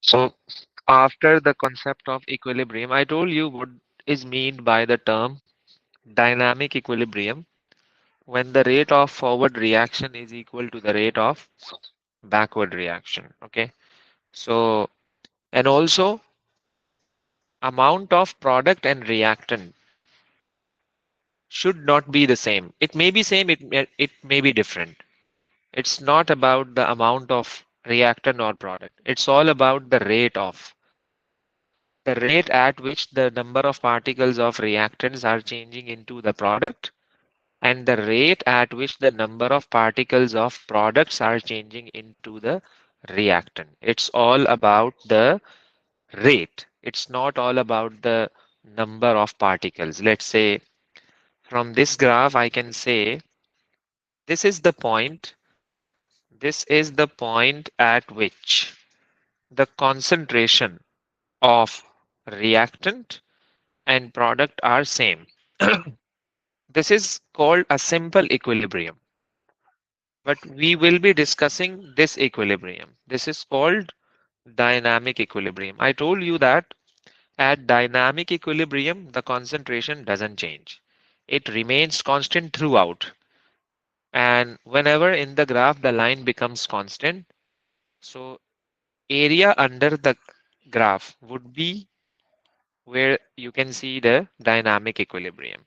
So after the concept of equilibrium, I told you what is meant by the term dynamic equilibrium when the rate of forward reaction is equal to the rate of backward reaction. Okay. So, and also amount of product and reactant should not be the same. It may be same, it may be different. It's not about the amount of reactant or product. It's all about the rate at which the number of particles of reactants are changing into the product and the rate at which the number of particles of products are changing into the reactant. It's all about the rate. It's not all about the number of particles. Let's say from this graph, I can say this is the point. This is the point at which the concentration of reactant and product are same. This is called a simple equilibrium, but we will be discussing this equilibrium. This is called dynamic equilibrium. I told you that at dynamic equilibrium, the concentration doesn't change. It remains constant throughout. And whenever in the graph the line becomes constant, so area under the graph would be where you can see the dynamic equilibrium.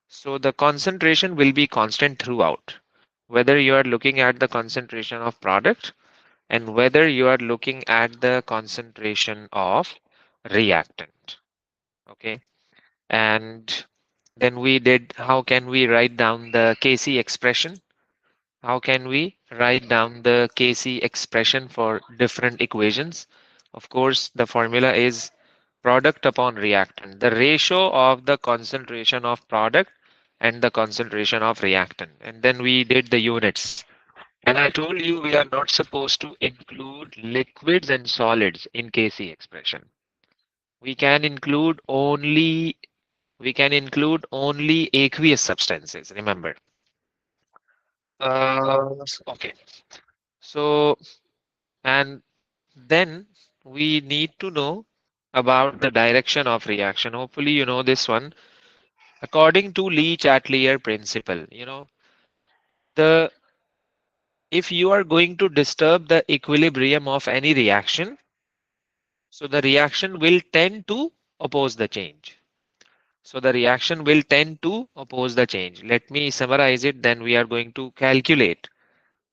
So the concentration will be constant throughout, whether you are looking at the concentration of product and whether you are looking at the concentration of reactant. Okay. And then we did, how can we write down the Kc expression? How can we write down the Kc expression for different equations? Of course, the formula is product upon reactant, the ratio of the concentration of product and the concentration of reactant. And then we did the units. And I told you we are not supposed to include liquids and solids in Kc expression. We can include only aqueous substances, remember. Okay. So, and then we need to know about the direction of reaction. Hopefully, you know this one. According to Lee Chatelier principle, the if you are going to disturb the equilibrium of any reaction, so the reaction will tend to oppose the change. So the reaction will tend to oppose the change. Let me summarize it, then we are going to calculate.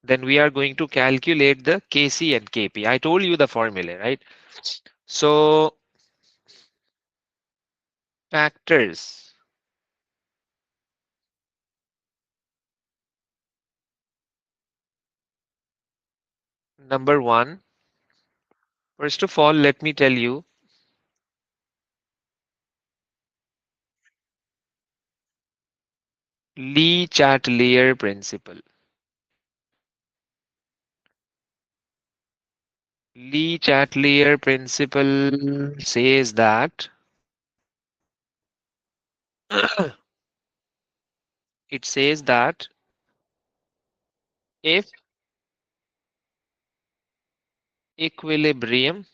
Then we are going to calculate the Kc and Kp. I told you the formula, right? So factors. Number one, first of all, let me tell you Lee Chatelier principle. Lee Chatelier principle says that it says that if equilibrium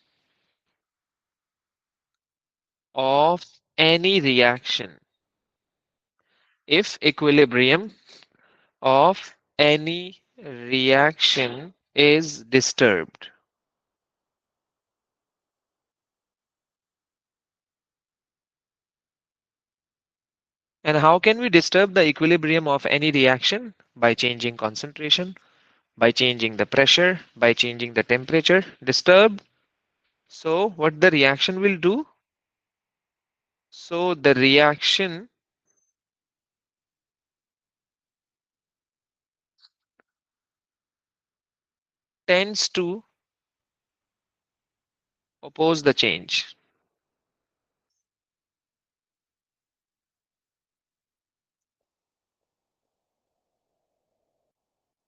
of any reaction, if equilibrium of any reaction is disturbed. And how can we disturb the equilibrium of any reaction? By changing concentration, by changing the pressure, by changing the temperature. Disturb. So what the reaction will do? So the reaction tends to oppose the change.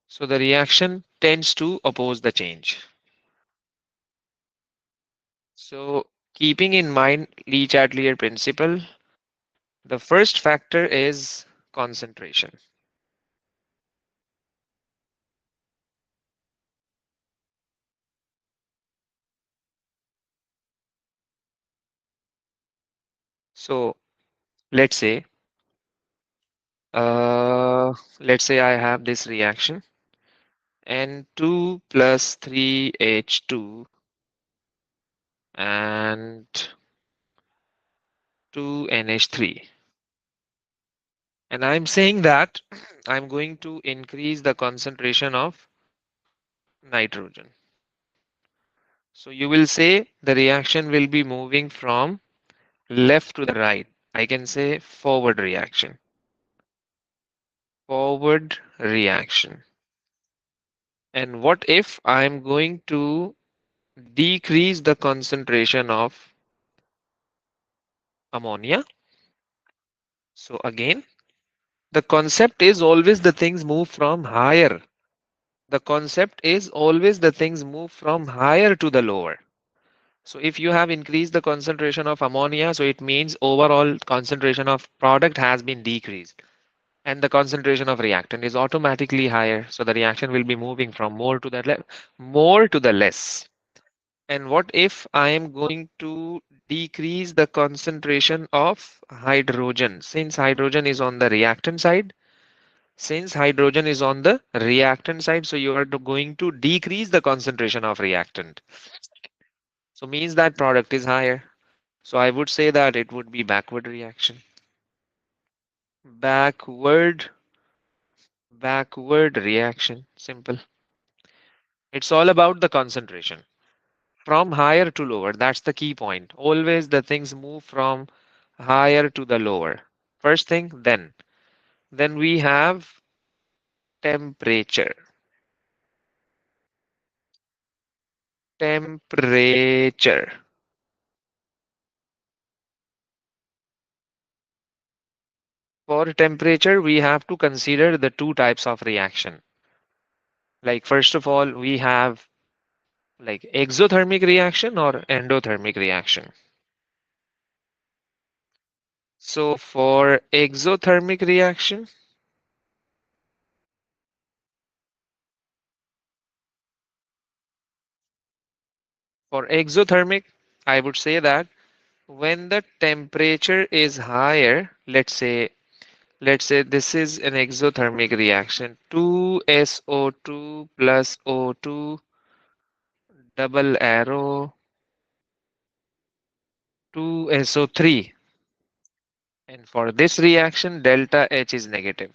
So the reaction tends to oppose the change. So keeping in mind Lee Chatelier principle, the first factor is concentration. So let's say, let's say I have this reaction N2 plus 3H2 and 2NH3. And I'm saying that I'm going to increase the concentration of nitrogen. So you will say the reaction will be moving from left to the right. I can say forward reaction. Forward reaction. And what if I'm going to decrease the concentration of ammonia? So again, the concept is always the things move from higher. The concept is always the things move from higher to the lower. So if you have increased the concentration of ammonia, so it means overall concentration of product has been decreased and the concentration of reactant is automatically higher. So the reaction will be moving from more to the more to the less. And what if I am going to decrease the concentration of hydrogen? Since hydrogen is on the reactant side, since hydrogen is on the reactant side, so you are going to decrease the concentration of reactant. So means that product is higher. So I would say that it would be backward reaction. Backward, backward reaction. Simple. It's all about the concentration. From higher to lower. That's the key point. Always the things move from higher to the lower. First thing, then. Then we have temperature. Temperature. For temperature, we have to consider the two types of reaction. Like first of all, we have like exothermic reaction or endothermic reaction. So for exothermic reaction, for exothermic, I would say that when the temperature is higher, let's say this is an exothermic reaction, 2SO2 plus O2 double arrow 2SO3. And for this reaction, delta H is negative,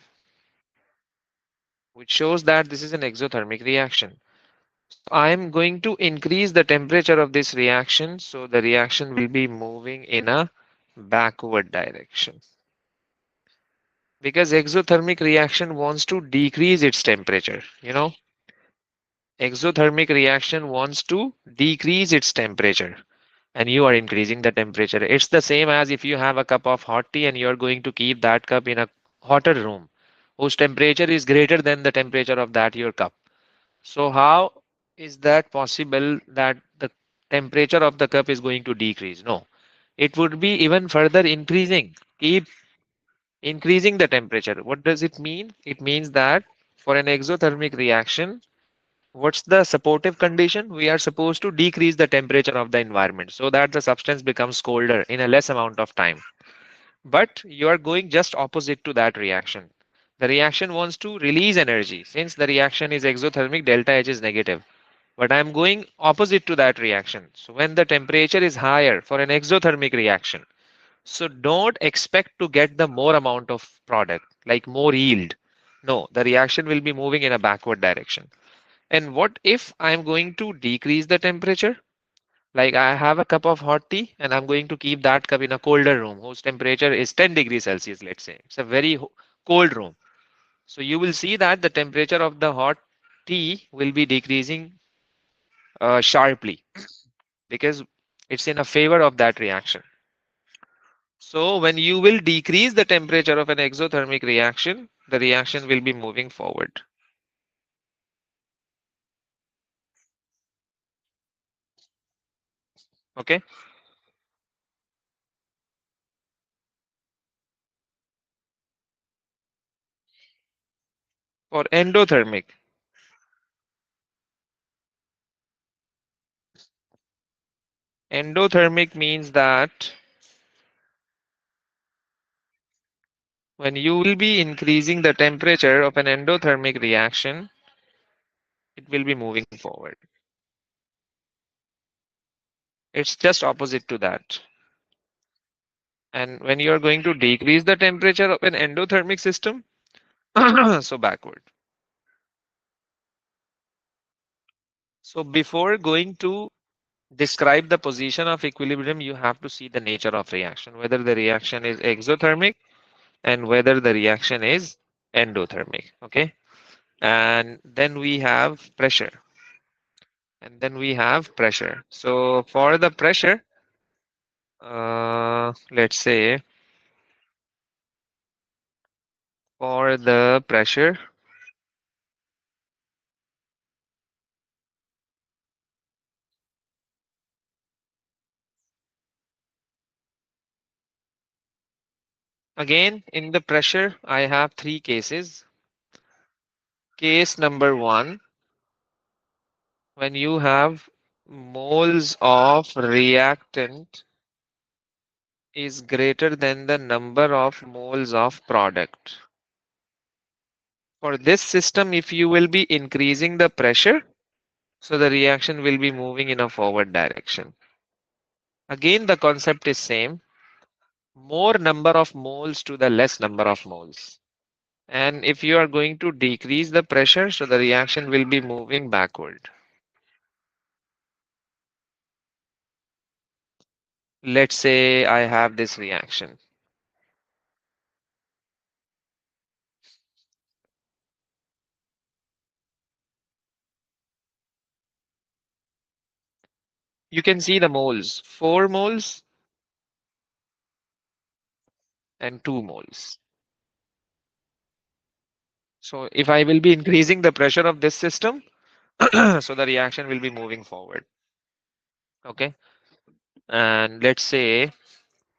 which shows that this is an exothermic reaction. I am going to increase the temperature of this reaction, so the reaction will be moving in a backward direction. Because exothermic reaction wants to decrease its temperature. Exothermic reaction wants to decrease its temperature, and you are increasing the temperature. It's the same as if you have a cup of hot tea and you're going to keep that cup in a hotter room whose temperature is greater than the temperature of that your cup. So how is that possible that the temperature of the cup is going to decrease? No, it would be even further increasing. Keep increasing the temperature. What does it mean? It means that for an exothermic reaction, what's the supportive condition? We are supposed to decrease the temperature of the environment so that the substance becomes colder in a less amount of time. But you are going just opposite to that reaction. The reaction wants to release energy. Since the reaction is exothermic, delta H is negative. But I'm going opposite to that reaction. So when the temperature is higher for an exothermic reaction, so don't expect to get the more amount of product, like more yield. No, the reaction will be moving in a backward direction. And what if I'm going to decrease the temperature? Like I have a cup of hot tea and I'm going to keep that cup in a colder room whose temperature is 10 degrees Celsius, let's say. It's a very cold room. So you will see that the temperature of the hot tea will be decreasing sharply because it's in a favor of that reaction. So when you will decrease the temperature of an exothermic reaction, the reaction will be moving forward. Okay. For endothermic means that When you will be increasing the temperature of an endothermic reaction, it will be moving forward. It's just opposite to that. And when you are going to decrease the temperature of an endothermic system, so backward. So before going to describe the position of equilibrium, you have to see the nature of reaction, whether the reaction is exothermic and whether the reaction is endothermic. Okay. And then we have pressure. And then we have pressure. So for the pressure, let's say for the pressure, again in the pressure, I have three cases. Case number one, when you have moles of reactant is greater than the number of moles of product. For this system, if you will be increasing the pressure, so the reaction will be moving in a forward direction. Again, the concept is same. More number of moles to the less number of moles. And if you are going to decrease the pressure, so the reaction will be moving backward. Let's say I have this reaction. You can see the moles, 4 moles and 2 moles. So if I will be increasing the pressure of this system, so the reaction will be moving forward. Okay. And let's say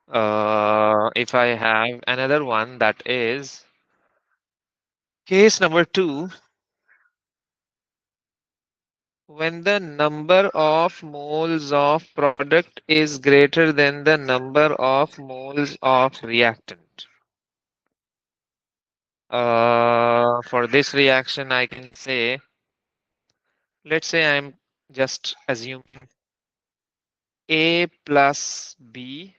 if I have another one, that is case number 2, when the number of moles of product is greater than the number of moles of reactant. For this reaction, I can say, let's say I'm just assuming A plus B,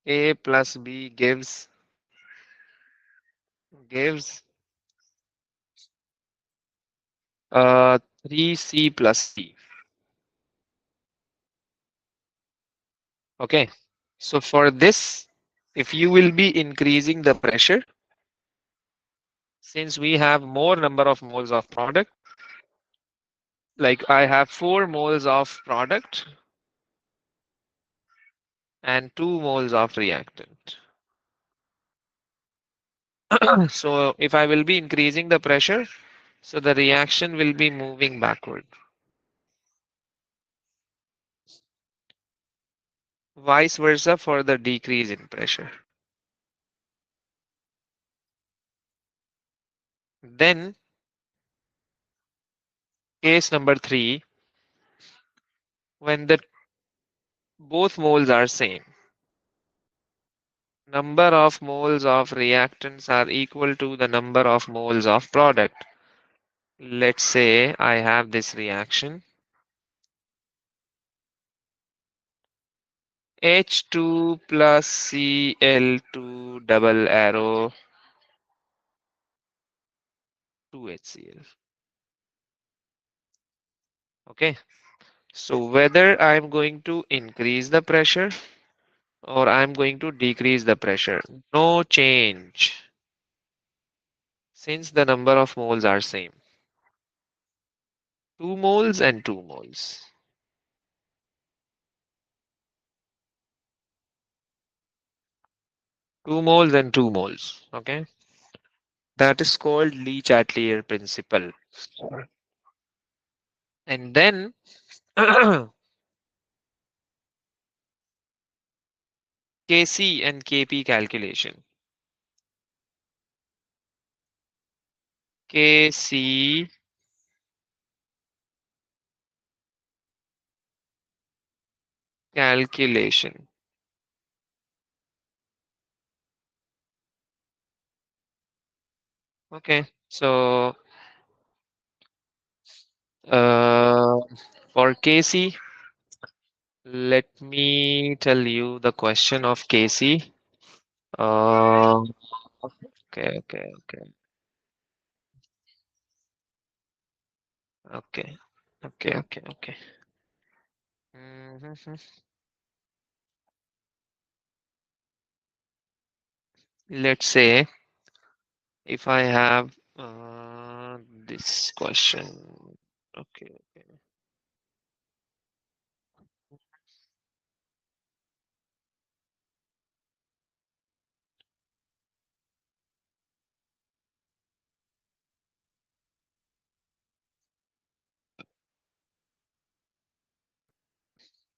A plus B gives 3C plus C. Okay. So for this, if you will be increasing the pressure, since we have more number of moles of product, like I have 4 moles of product and 2 moles of reactant. So if I will be increasing the pressure, so the reaction will be moving backward. Vice versa for the decrease in pressure. Then case number 3, when the both moles are same, number of moles of reactants are equal to the number of moles of product. Let's say I have this reaction H2 plus Cl2 double arrow 2HCl. Okay, so whether I'm going to increase the pressure or I'm going to decrease the pressure, no change since the number of moles are same. 2 moles and 2 moles. 2 moles and 2 moles. Okay, that is called Le Chatelier principle. And then Kc and Kp calculation. Kc calculation. Okay, so uh, for Casey, let me tell you the question of Casey. Uh, okay, okay, okay, okay, okay, okay, okay. Mhm. Let's say if I have this question. Okay, okay.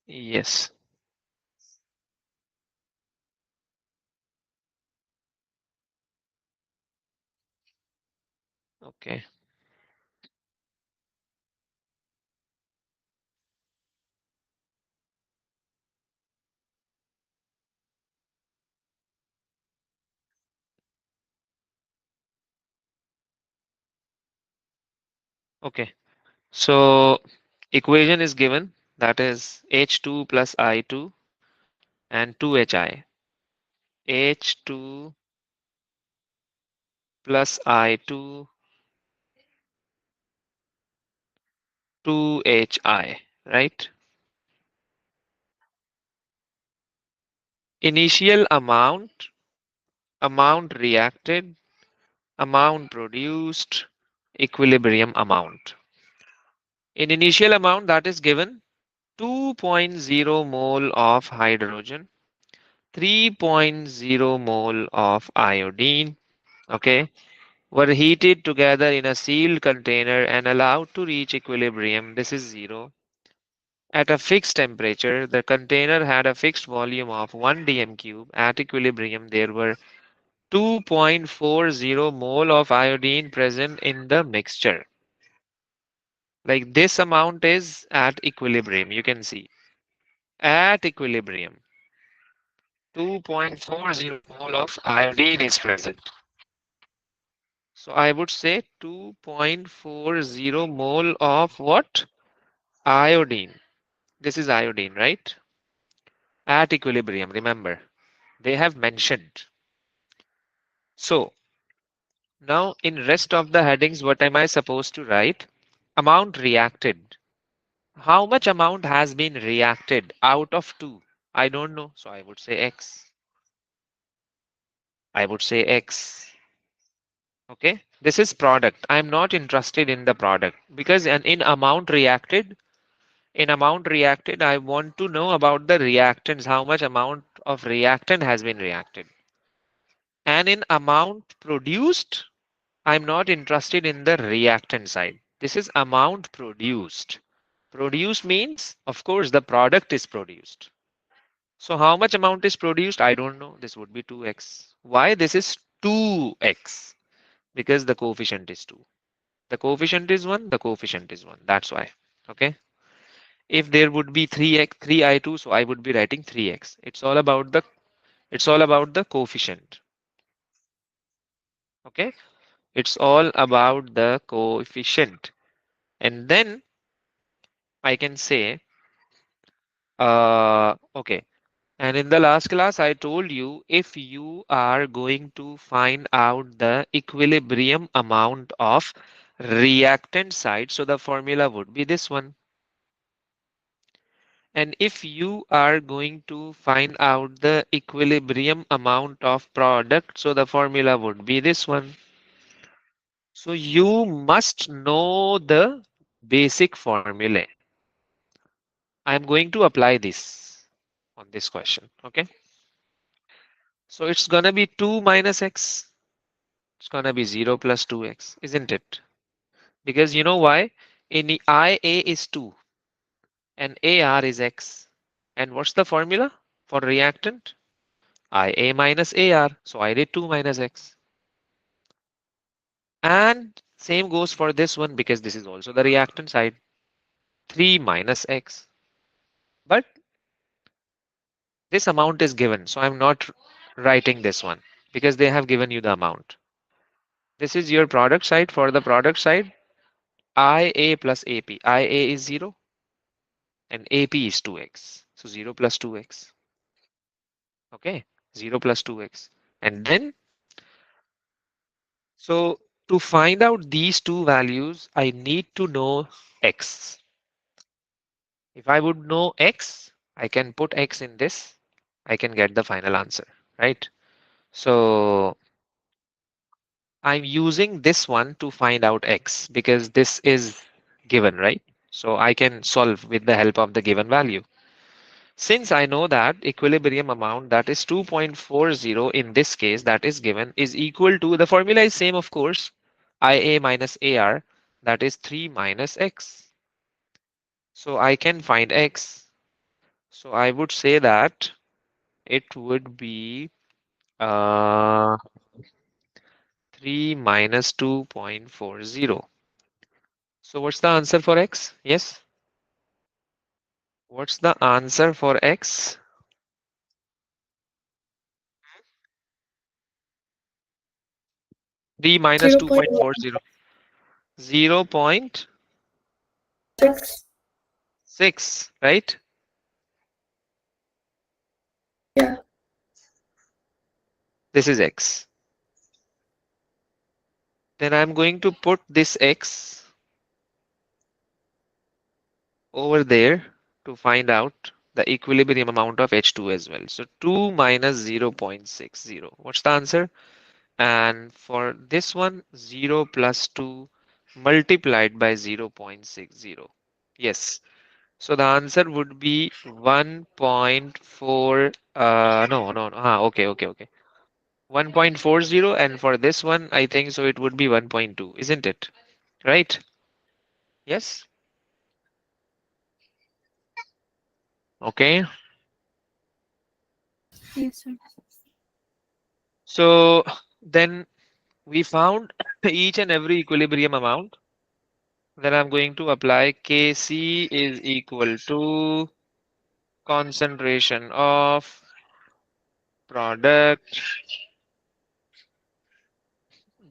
Yes. Okay. Okay. So equation is given, that is H2 plus I2 and 2HI. H2 plus I2 2HI, right? Initial amount, amount reacted, amount produced, equilibrium amount. In initial amount that is given 2.0 mole of hydrogen, 3.0 mole of iodine, okay, were heated together in a sealed container and allowed to reach equilibrium. This is zero. At a fixed temperature, the container had a fixed volume of 1 dm cube. At equilibrium, there were 2.40 mole of iodine present in the mixture. Like this amount is at equilibrium, you can see. At equilibrium, 2.40 mole of iodine is present. So I would say 2.40 mole of what? Iodine. This is iodine, right? At equilibrium, remember, they have mentioned. So now in rest of the headings, what am I supposed to write? Amount reacted. How much amount has been reacted out of 2? I don't know. So I would say X. I would say X. Okay. This is product. I'm not interested in the product because in amount reacted, I want to know about the reactants, how much amount of reactant has been reacted. And in amount produced, I'm not interested in the reactant side. This is amount produced. Produced means, of course, the product is produced. So how much amount is produced? I don't know. This would be 2x. Why? This is 2x because the coefficient is 2. The coefficient is 1, the coefficient is 1. That's why. Okay. If there would be 3x, 3i2, so I would be writing 3x. It's all about the coefficient. Okay. It's all about the coefficient. And then I can say, okay. And in the last class, I told you if you are going to find out the equilibrium amount of reactant side, so the formula would be this one. And if you are going to find out the equilibrium amount of product, so the formula would be this one. So you must know the basic formula. I'm going to apply this on this question. Okay. So it's gonna be 2 minus x. It's gonna be 0 plus 2x, isn't it? Because you know why? In the IA is 2 and AR is x. And what's the formula for reactant? IA minus AR. So I did 2 minus x. And same goes for this one because this is also the reactant side. 3 minus x. But This amount is given, so I'm not writing this one because they have given you the amount. This is your product side. For the product side, IA plus AP. IA is 0 and AP is 2x. So 0 plus 2x. Okay, 0 plus 2x. And then, so to find out these two values, I need to know x. If I would know x, I can put x in this. I can get the final answer, right? So I'm using this one to find out x because this is given, right? So I can solve with the help of the given value. Since I know that equilibrium amount, that is 2.40 in this case, that is given, is equal to, the formula is same of course, IA minus AR, that is 3 minus x. So I can find x. So I would say that it would be uh, 3 minus 2.40. So what's the answer for x? Yes. What's the answer for x? 3 minus 2.40. 0.6, 6. right? Yeah. This is x. Then I'm going to put this x over there to find out the equilibrium amount of H2 as well. So 2 minus 0.60. What's the answer? And for this one, 0 plus 2 multiplied by 0.60. Yes. So the answer would be 1.4. No, no, no. Okay, okay, okay. 1.40. And for this one, I think so it would be 1.2, isn't it? Right? Yes. Okay. Yes, sir. So then we found each and every equilibrium amount. Then I'm going to apply Kc is equal to concentration of product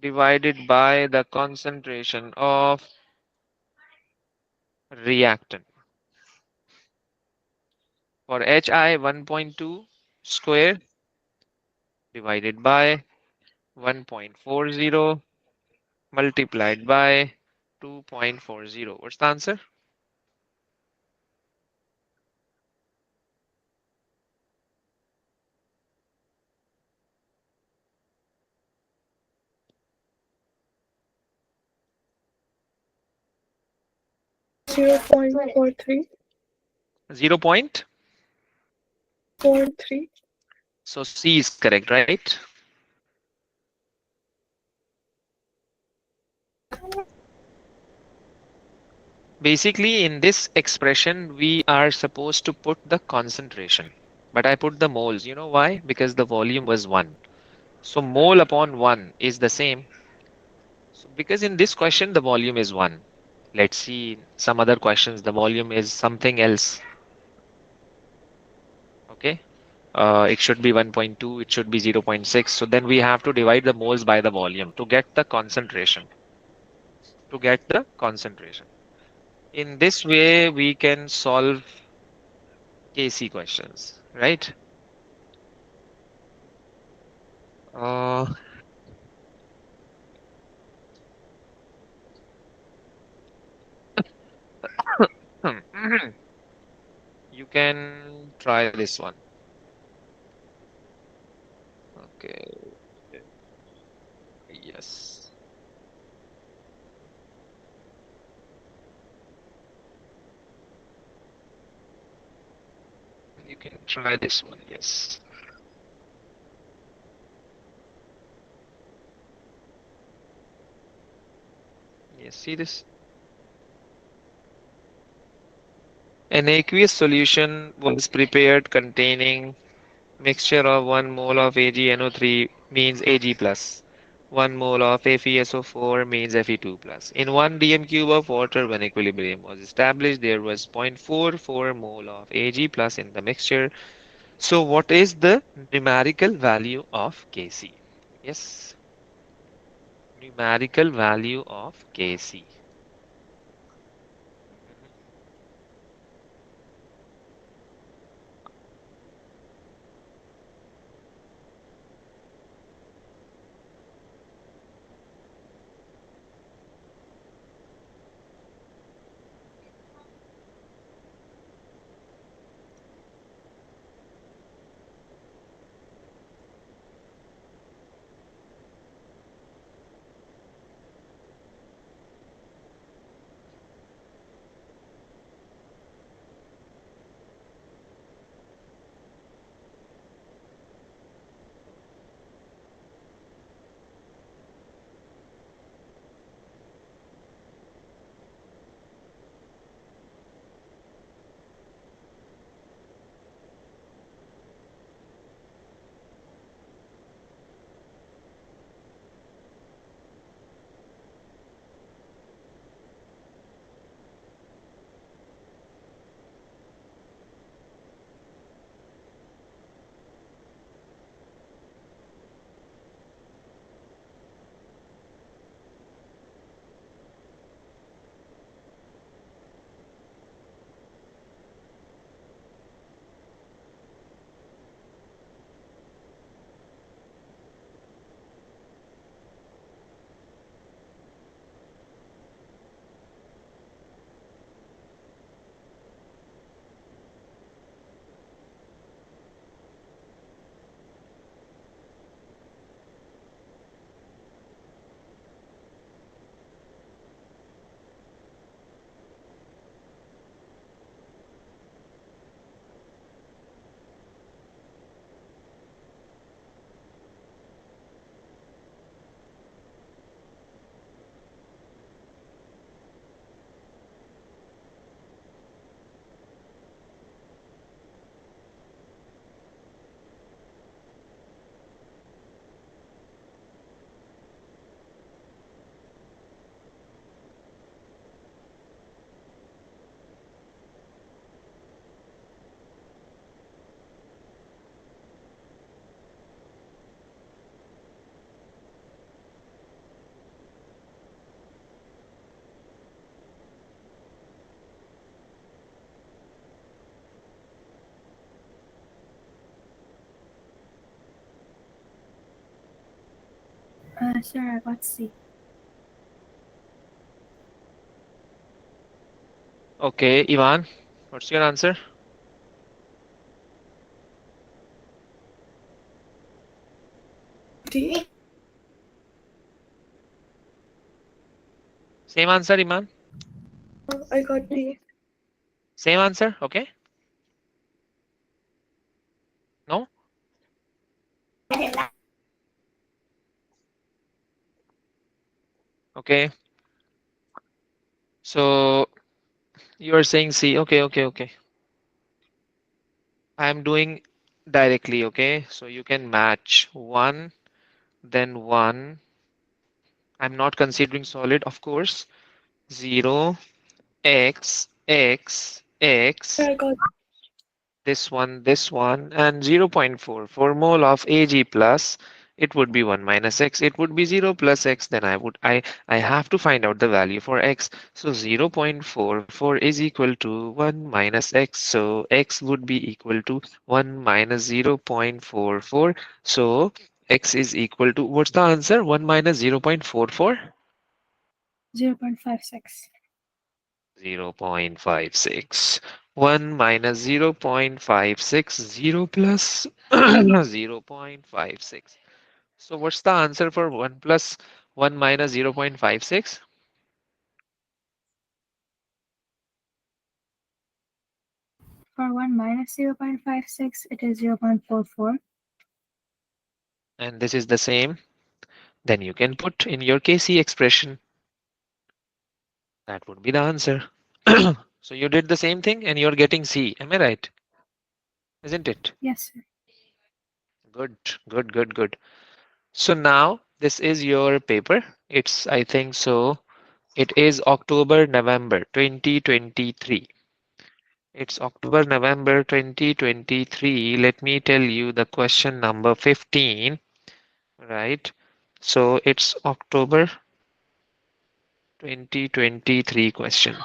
divided by the concentration of reactant. For Hi 1.2 square divided by 1.40 multiplied by 2.40. What's the answer? 0.43. 0 point. 43. So C is correct, right? Basically, in this expression, we are supposed to put the concentration. But I put the moles. You know why? Because the volume was 1. So mole upon 1 is the same. So because in this question, the volume is 1. Let's see some other questions. The volume is something else. Okay. It should be 1.2. It should be 0.6. So then we have to divide the moles by the volume to get the concentration. To get the concentration. In this way, we can solve KC questions, right? Uh, you can try this one. Okay. Yes. You can try this one. Yes. Yes. See this? An aqueous solution was prepared containing mixture of 1 mole of AgNO3 means Ag plus. 1 mole of FeSO4 means Fe2 plus. In 1 dm cube of water, when equilibrium was established, there was 0.44 mole of Ag plus in the mixture. So what is the numerical value of Kc? Yes, numerical value of Kc. Mhm. Sir, I got C. Okay, Ivan, what's your answer? D. Same answer, Iman? I got D. Same answer, okay? No? Okay. So you are saying C. Okay, okay, okay. I am doing directly, okay? So you can match 1, then 1. I'm not considering solid, of course. 0, x, x, x, I got this one, and 0.4. For mole of Ag plus, it would be 1 minus x. It would be 0 plus x. Then I have to find out the value for x. So 0.44 is equal to 1 minus x. So x would be equal to 1 minus 0.44. So x is equal to, what's the answer? 1 minus 0.44? 0.56. 0.56. 1 minus 0.56, 0 plus 0.56. So what's the answer for 1 plus 1 minus 0.56? For 1 minus 0.56, it is 0.44. And this is the same. Then you can put in your Kc expression. That would be the answer. So you did the same thing and you're getting C. Am I right? Isn't it? Yes, sir. Good, good, good, good. So now this is your paper. It's, I think so. It is October, November 2023. It's October, November 2023. Let me tell you the question number 15, right? So it's October 2023 question.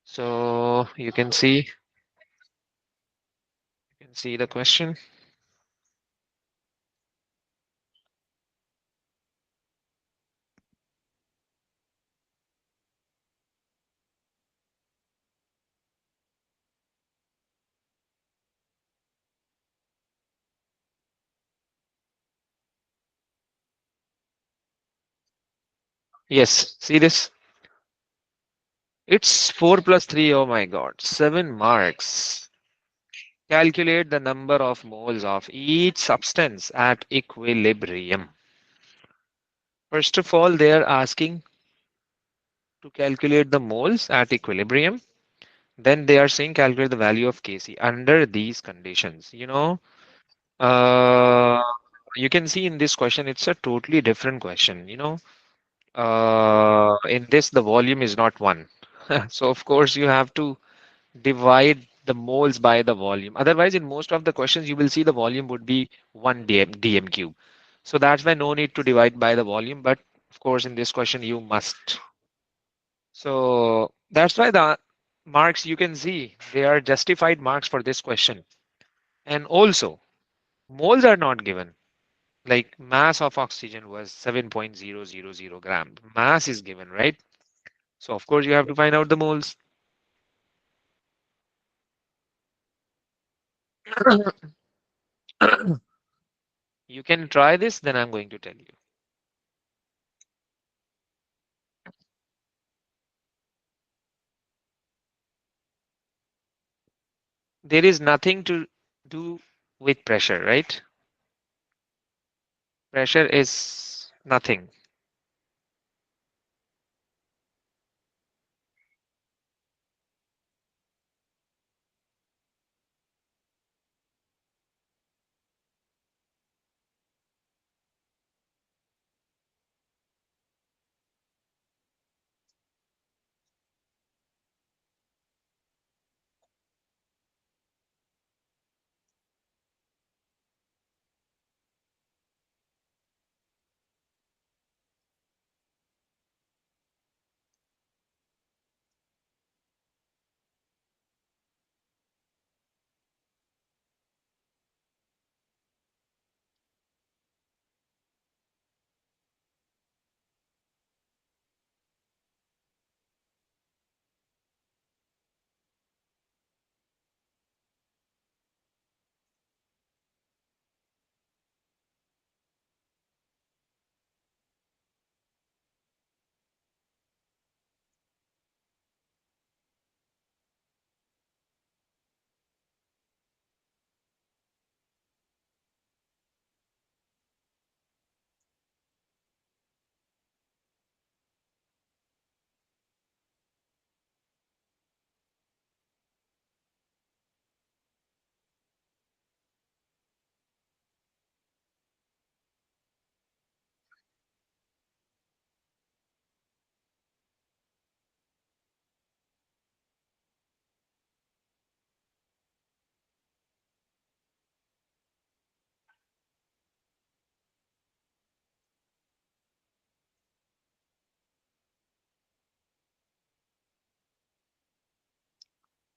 So you can see the question. Yes, see this? It's 4 plus 3. Oh my God, 7 marks. Calculate the number of moles of each substance at equilibrium. First of all, they are asking to calculate the moles at equilibrium. Then they are saying calculate the value of Kc under these conditions. Uh, you can see in this question, it's a totally different question. In this, the volume is not one. So of course, you have to divide the moles by the volume. Otherwise, in most of the questions, you will see the volume would be 1 dm cube. So that's why no need to divide by the volume. But of course, in this question, you must. So that's why the marks you can see, they are justified marks for this question. And also, moles are not given. Like mass of oxygen was 7.000 gram. Mass is given, right? So of course, you have to find out the moles. You can try this, then I'm going to tell you. There is nothing to do with pressure, right? Pressure is nothing.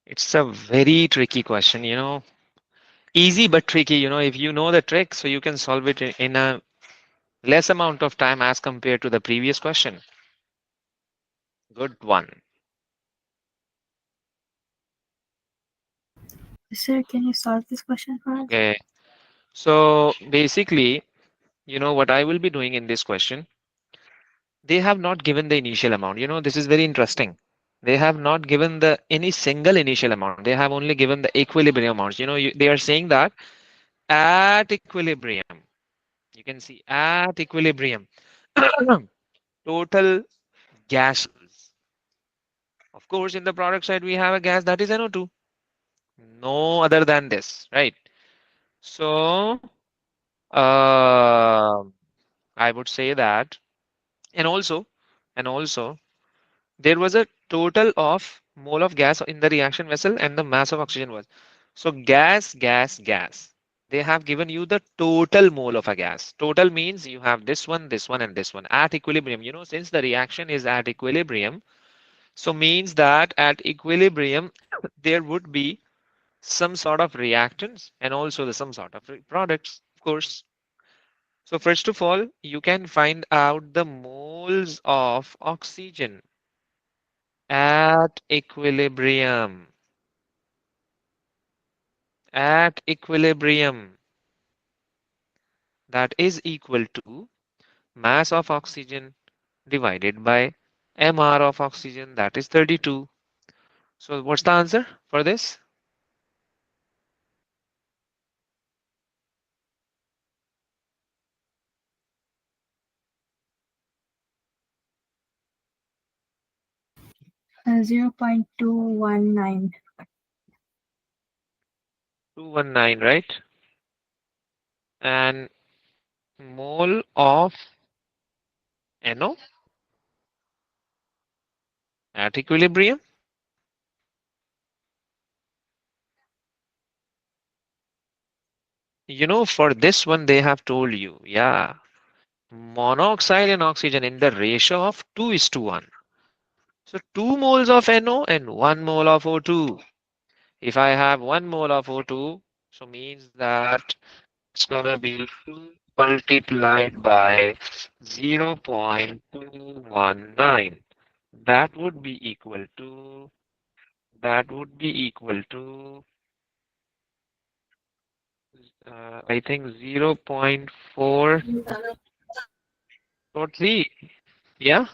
It's a very tricky question, easy but tricky. If you know the trick, so you can solve it in a less amount of time as compared to the previous question. Good one. Sir, can you solve this question for us? Okay. So basically, what I will be doing in this question, they have not given the initial amount. This is very interesting. They have not given the any single initial amount. They have only given the equilibrium amounts. They are saying that at equilibrium, you can see at equilibrium, total gases. Of course, in the product side, we have a gas that is NO2. No other than this, right? So, uh, I would say that, and also, and also, there was a total of Mole of gas in the reaction vessel and the mass of oxygen was. So gas. They have given you the total mole of a gas. Total means you have this one, and this one at equilibrium. Since the reaction is at equilibrium, so means that at equilibrium there would be some sort of reactants and also some sort of products, of course. So first of all, you can find out the moles of oxygen at equilibrium. At equilibrium, that is equal to mass of oxygen divided by mR of oxygen, that is 32. So what's the answer for this? Zero point 219. 219, right? And mole of NO at equilibrium. For this one, they have told you, yeah, monoxide and oxygen in the ratio of 2 is to 1. So 2 moles of NO and 1 mole of O2. If I have 1 mole of O2, so means that it's gonna be 2 multiplied by 0.219. That would be equal to, that would be equal to, I think 0.443. Yeah,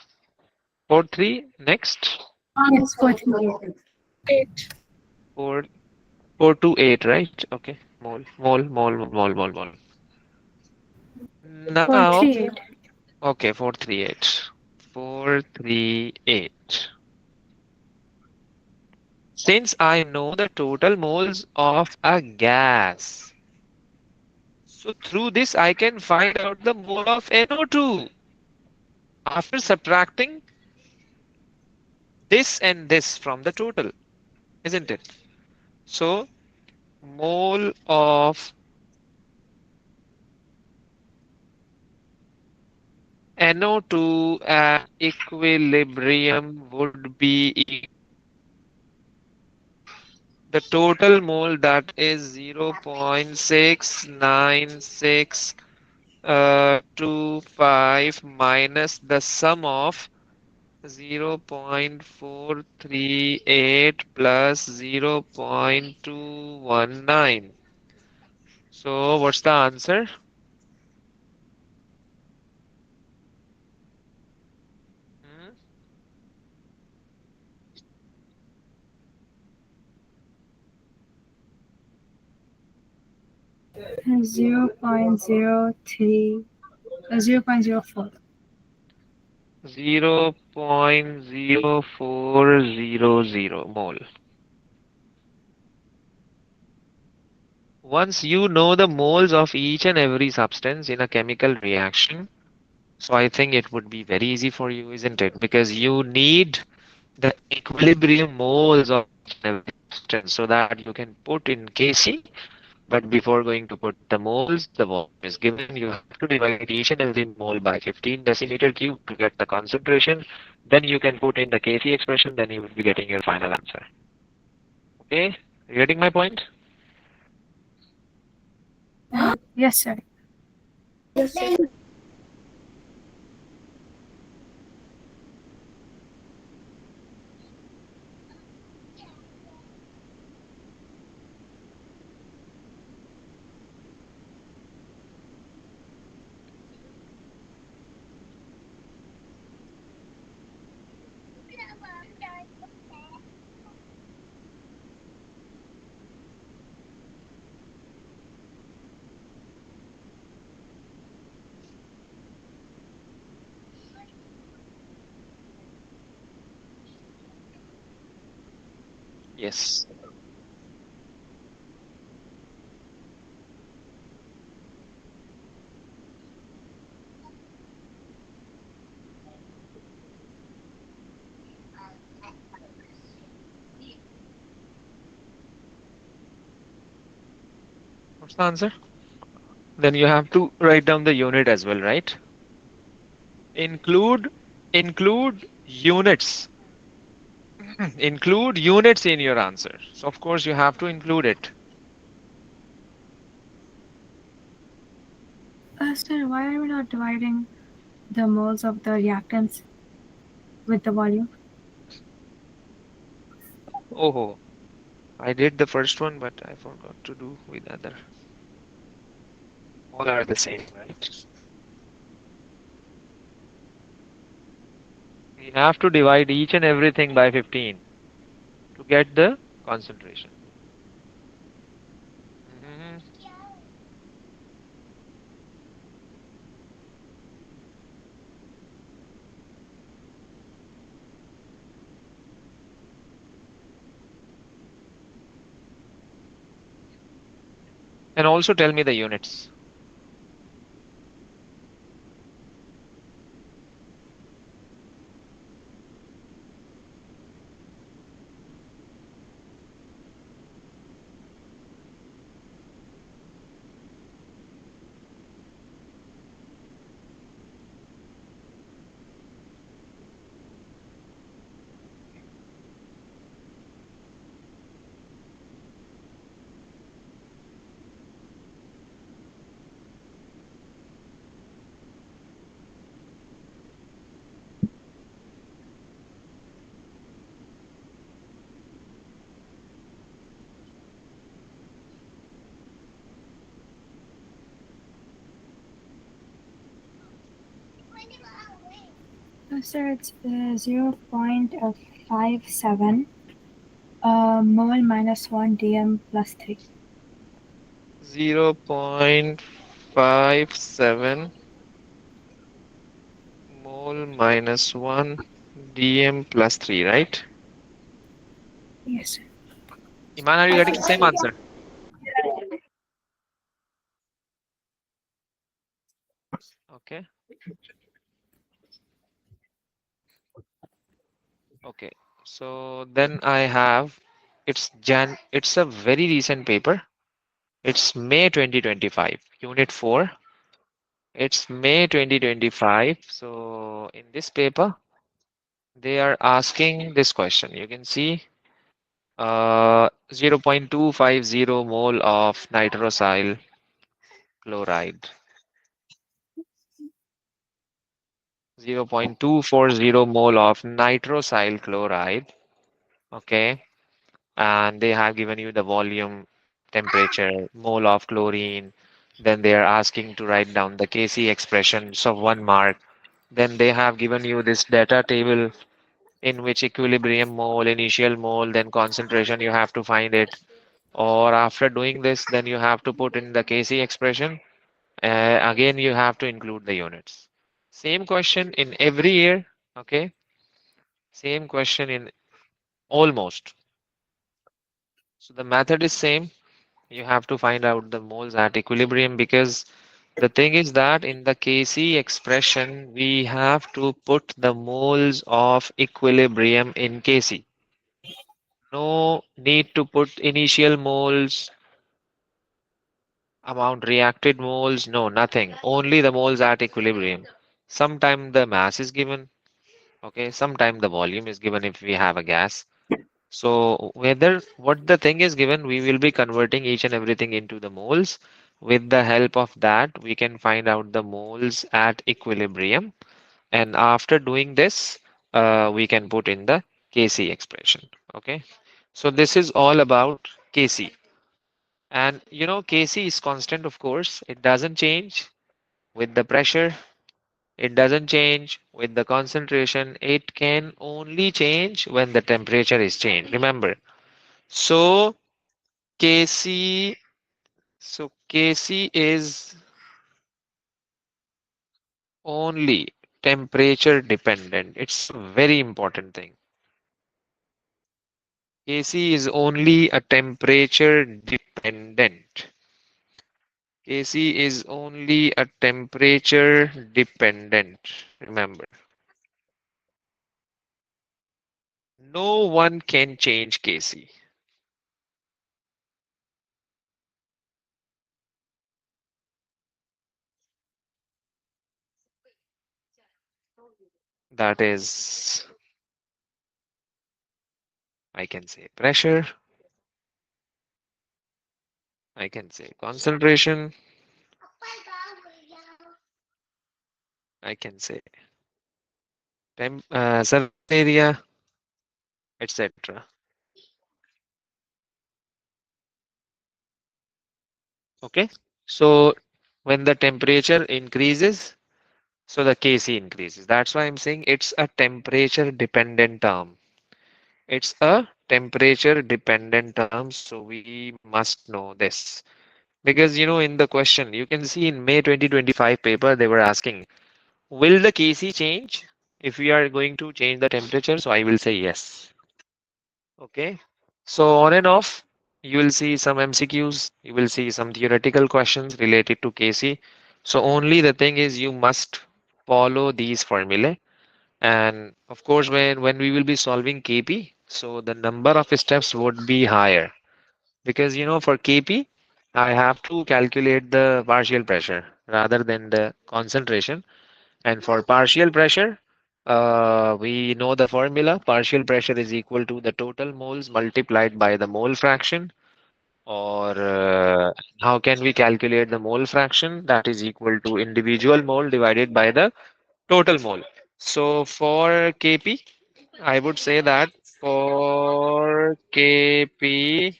43 next. Yes, 48. 4, 428, right? Okay. Mole. Now, 438. okay, 438. 438. Since I know the total moles of a gas, so through this I can find out the mole of NO2 after subtracting this and this from the total, isn't it? So mole of NO2 at equilibrium would be the total mole, that is 0.696 25 minus the sum of 0.438 plus 0.219. So what's the answer? Hmm? 0.03. 0.04. 0.0400 mole. Once you know the moles of each and every substance in a chemical reaction, so I think it would be very easy for you, isn't it? Because you need the equilibrium moles of each and every substance so that you can put in Kc. But before going to put the moles, the volume is given. You have to divide each and every mole by 15 decimeter cube to get the concentration. Then you can put in the Kc expression. Then you will be getting your final answer. Okay, you getting my point? Yes, sir. Yes. What's the answer? Then you have to write down the unit as well, right? Include include units. Include units in your answer. So of course you have to include it. Sir, why are we not dividing the moles of the reactants with the volume? Oh, I did the first one, but I forgot to do with other. All are the same, right? We have to divide each and everything by 15 to get the concentration. Mhm. And also tell me the units. Sir, it's 0.57 mole minus 1 dm plus 3. 0.57 mole minus 1 dm plus 3, right? Yes, sir. Iman, are you getting the same answer? Okay. Okay. So then I have it's a very recent paper. It's May 2025, Unit 4. It's May 2025. So in this paper, they are asking this question. You can see 0.250 mole of nitrosyl chloride, 0.240 mole of nitrosyl chloride. Okay. And they have given you the volume, temperature, mole of chlorine. Then they are asking to write down the Kc expression, so 1 mark. Then they have given you this data table in which equilibrium mole, initial mole, then concentration, you have to find it. Or after doing this, then you have to put in the Kc expression. Again, you have to include the units. Same question in every year. Okay. Same question in almost. So the method is same. You have to find out the moles at equilibrium because the thing is that in the Kc expression, we have to put the moles of equilibrium in Kc. No need to put initial moles, amount reacted moles, no, nothing. Only the moles at equilibrium. Sometime the mass is given, okay, sometime the volume is given if we have a gas. So whether what the thing is given, we will be converting each and everything into the moles. With the help of that, we can find out the moles at equilibrium. And after doing this, we can put in the Kc expression. Okay. So this is all about Kc. And you know, Kc is constant, of course. It doesn't change with the pressure. It doesn't change with the concentration. It can only change when the temperature is changed. Remember. So Kc, so Kc is only temperature dependent. It's a very important thing. Kc is only a temperature dependent. Kc is only a temperature dependent. Remember, no one can change Kc. That is, I can say pressure, I can say concentration, I can say surface area, etc. Okay. So when the temperature increases, so the Kc increases. That's why I'm saying it's a temperature dependent term. It's a temperature dependent term, so we must know this. Because in the question, you can see in May 2025 paper, they were asking, will the Kc change if we are going to change the temperature? So I will say yes. Okay. So on and off, you will see some MCQs, you will see some theoretical questions related to Kc. So only the thing is you must follow these formulae. And of course, when we will be solving Kp, so the number of steps would be higher. Because for Kp, I have to calculate the partial pressure rather than the concentration. And for partial pressure, we know the formula. Partial pressure is equal to the total moles multiplied by the mole fraction. Or how can we calculate the mole fraction? That is equal to individual mole divided by the total mole. So for Kp, I would say that for Kp,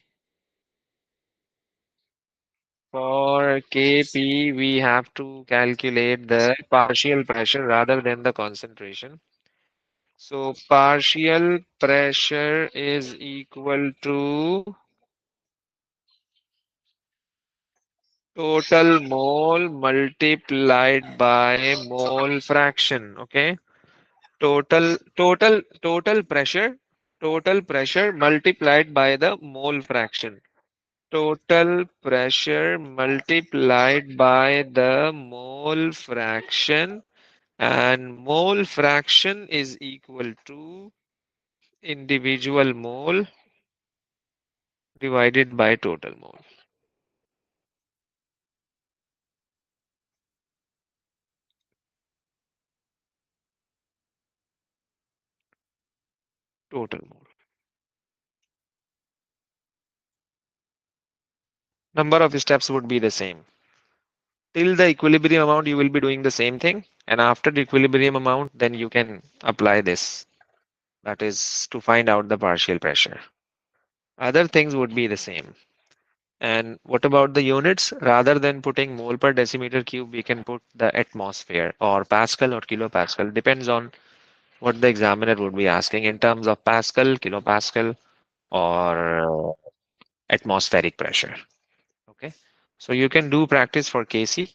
we have to calculate the partial pressure rather than the concentration. So partial pressure is equal to total mole multiplied by mole fraction. Okay. Total pressure multiplied by the mole fraction. Total pressure multiplied by the mole fraction, and mole fraction is equal to individual mole divided by total mole. Total mole. Number of steps would be the same. Till the equilibrium amount, you will be doing the same thing. And after the equilibrium amount, then you can apply this. That is to find out the partial pressure. Other things would be the same. And what about the units? Rather than putting mole per decimeter cube, we can put the atmosphere or Pascal or kilopascal. Depends on what the examiner would be asking in terms of Pascal, kilopascal, or atmospheric pressure. Okay. So you can do practice for Kc.